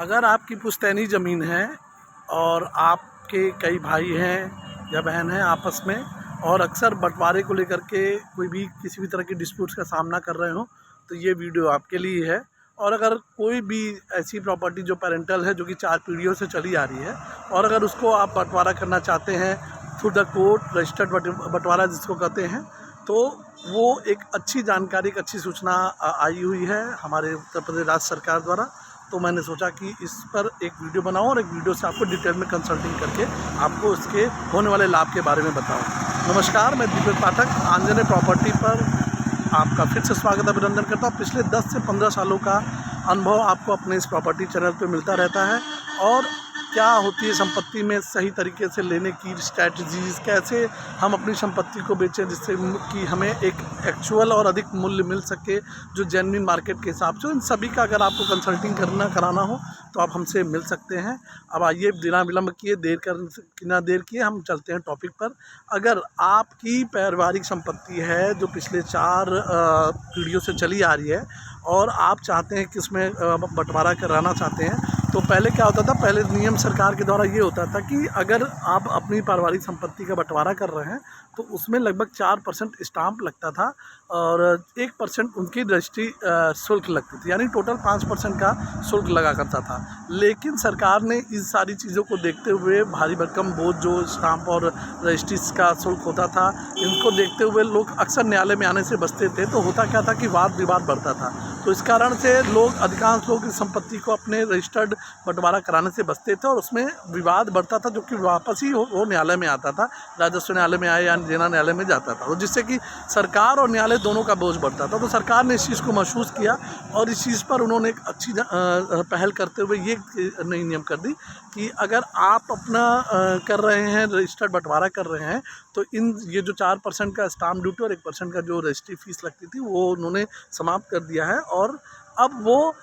अगर आपकी पुश्तैनी ज़मीन है और आपके कई भाई हैं या बहन हैं आपस में और अक्सर बंटवारे को लेकर के कोई भी किसी भी तरह की डिस्प्यूट्स का सामना कर रहे हो तो ये वीडियो आपके लिए है। और अगर कोई भी ऐसी प्रॉपर्टी जो पेरेंटल है, जो कि 4 पीढ़ियों से चली आ रही है, और अगर उसको आप बंटवारा करना चाहते हैं थ्रू द कोर्ट, रजिस्टर्ड बंटवारा जिसको कहते हैं, तो वो एक अच्छी जानकारी, एक अच्छी सूचना आई हुई है हमारे उत्तर प्रदेश राज्य सरकार द्वारा। तो मैंने सोचा कि इस पर एक वीडियो बनाऊं और एक वीडियो से आपको डिटेल में कंसल्टिंग करके आपको इसके होने वाले लाभ के बारे में बताऊं। नमस्कार, मैं दीपक पाठक आंजनेय प्रॉपर्टी पर आपका फिर से स्वागत अभिनंदन करता हूँ। पिछले 10 से 15 सालों का अनुभव आपको अपने इस प्रॉपर्टी चैनल पे मिलता रहता है, और क्या होती है संपत्ति में सही तरीके से लेने की स्ट्रैटेजीज़, कैसे हम अपनी संपत्ति को बेचें जिससे कि हमें एक एक्चुअल और अधिक मूल्य मिल सके जो जेन्युइन मार्केट के हिसाब से। इन सभी का अगर आपको कंसल्टिंग कराना हो तो आप हमसे मिल सकते हैं। अब आइए बिना विलम्ब किए, देर किए हम चलते हैं टॉपिक पर। अगर आपकी पारिवारिक संपत्ति है जो पिछले 4 पीढ़ियों से चली आ रही है और आप चाहते हैं कि इसमें बंटवारा कराना चाहते हैं, तो पहले क्या होता था, पहले नियम सरकार के द्वारा ये होता था कि अगर आप अपनी पारिवारिक संपत्ति का बंटवारा कर रहे हैं तो उसमें लगभग 4% स्टाम्प लगता था और 1% उनकी रजिस्ट्री शुल्क लगती थी, यानी टोटल 5% का शुल्क लगा करता था। लेकिन सरकार ने इस सारी चीज़ों को देखते हुए, भारी भरकम बोझ जो स्टाम्प और रजिस्ट्री का शुल्क होता था, इनको देखते हुए लोग अक्सर न्यायालय में आने से बचते थे। तो होता क्या था कि वाद विवाद बढ़ता था। तो इस कारण से अधिकांश लोग इस संपत्ति को अपने रजिस्टर्ड बंटवारा कराने से बचते थे और उसमें विवाद बढ़ता था, जो कि वापस ही वो न्यायालय में आता था, राजस्व न्यायालय में आए या देना न्यायालय में जाता था, तो जिससे कि सरकार और न्यायालय दोनों का बोझ बढ़ता था। तो सरकार ने इस चीज़ को महसूस किया और इस चीज़ पर उन्होंने एक अच्छी पहल करते हुए ये नई नियम कर दी कि अगर आप अपना कर रहे हैं, रजिस्टर्ड बंटवारा कर रहे हैं, तो ये जो 4% का स्टाम्प ड्यूटी और 1% का जो रजिस्ट्री फीस लगती थी वो उन्होंने समाप्त कर दिया है। और अब वो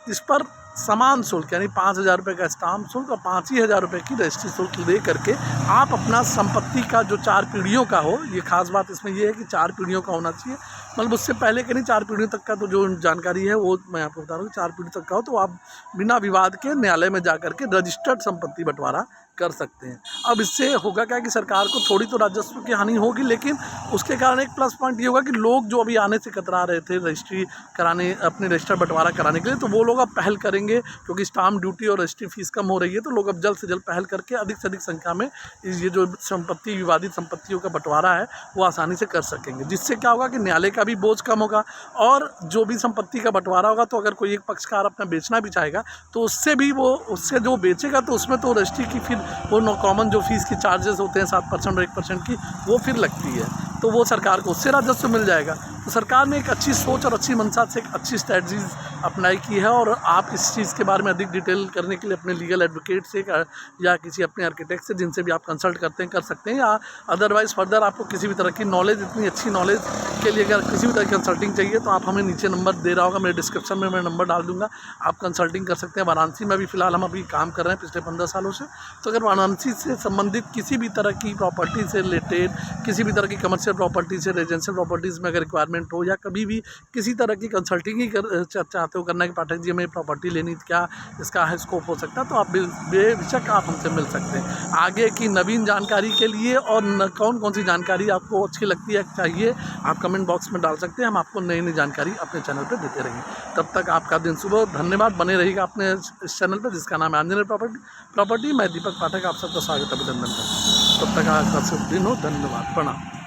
इस पर समान शुल्क, यानी 5,000 रुपये का स्टाम्प शुल्क और 5,000 रुपये की रजिस्ट्री शुल्क ले करके आप अपना संपत्ति का जो 4 पीढ़ियों का हो, ये खास बात इसमें ये है कि 4 पीढ़ियों का होना चाहिए, मतलब उससे पहले के नहीं, 4 पीढ़ियों तक का तो जो जानकारी है वो मैं आपको बता रहा हूँ। 4 पीढ़ी तक का हो तो आप बिना विवाद के न्यायालय में जा करके रजिस्टर्ड संपत्ति बंटवारा कर सकते हैं। अब इससे होगा क्या कि सरकार को थोड़ी तो राजस्व की हानि होगी, लेकिन उसके कारण एक प्लस पॉइंट ये होगा कि लोग जो अभी आने से कतरा रहे थे रजिस्ट्री कराने, अपने रजिस्टर बंटवारा कराने के लिए, तो वो लोग अब पहल करेंगे, क्योंकि स्टाम्प ड्यूटी और रजिस्ट्री फीस कम हो रही है। तो लोग अब जल्द से जल्द पहल करके अधिक से अधिक संख्या में ये जो संपत्ति, विवादित संपत्तियों का बंटवारा है वो आसानी से कर सकेंगे, जिससे क्या होगा कि न्यायालय का भी बोझ कम होगा। और जो भी संपत्ति का बंटवारा होगा, तो अगर कोई एक पक्षकार अपना बेचना भी चाहेगा तो उससे जो बेचेगा तो उसमें तो रजिस्ट्री की फिर वो नो कॉमन जो फीस की चार्जेस होते हैं 7% और 1% की, वो फिर लगती है, तो वो सरकार को उससे राजस्व मिल जाएगा। तो सरकार ने एक अच्छी सोच और अच्छी मंशा से एक अच्छी स्ट्रैटेजीज अपनाई की है। और आप इस चीज़ के बारे में अधिक डिटेल करने के लिए अपने लीगल एडवोकेट से या किसी अपने आर्किटेक्ट से, जिनसे भी आप कंसल्ट करते हैं, कर सकते हैं। या अदरवाइज़ फर्दर आपको किसी भी तरह की नॉलेज, इतनी अच्छी नॉलेज के लिए अगर किसी भी तरह की कंसल्टिंग चाहिए तो आप हमें नीचे नंबर दे रहा होगा, मेरे डिस्क्रिप्शन में मैं नंबर डाल दूँगा, आप कंसल्टिंग कर सकते हैं। वाराणसी में भी फ़िलहाल हम अभी काम कर रहे हैं पिछले 15 सालों से। तो अगर वाराणसी से संबंधित किसी भी तरह की प्रॉपर्टी से रिलेटेड, किसी भी तरह की कमर्शियल प्रॉपर्टी से, रेजिडेंशियल प्रॉपर्टीज़ में अगर रिक्वायरमेंट हो, या कभी भी किसी तरह की कंसल्टिंग ही चाहते हो करना कि पाठक जी हमें प्रॉपर्टी लेनी, क्या इसका स्कोप हो सकता है, तो आप बेशक आप हमसे मिल सकते हैं। आगे की नवीन जानकारी के लिए और कौन कौन सी जानकारी आपको अच्छी लगती है, चाहिए, आप कमेंट बॉक्स में डाल सकते हैं। हम आपको नई नई जानकारी अपने चैनल पर देते रहेंगे। तब तक आपका दिन शुभ हो। धन्यवाद, बने रहिएगा अपने इस चैनल पर जिसका नाम है आंजनेय प्रॉपर्टी। मैं दीपक पाठक आप सबका स्वागत अभिनंदन करता हूँ। तब तक आपका शुभ दिन हो। धन्यवाद, प्रणाम।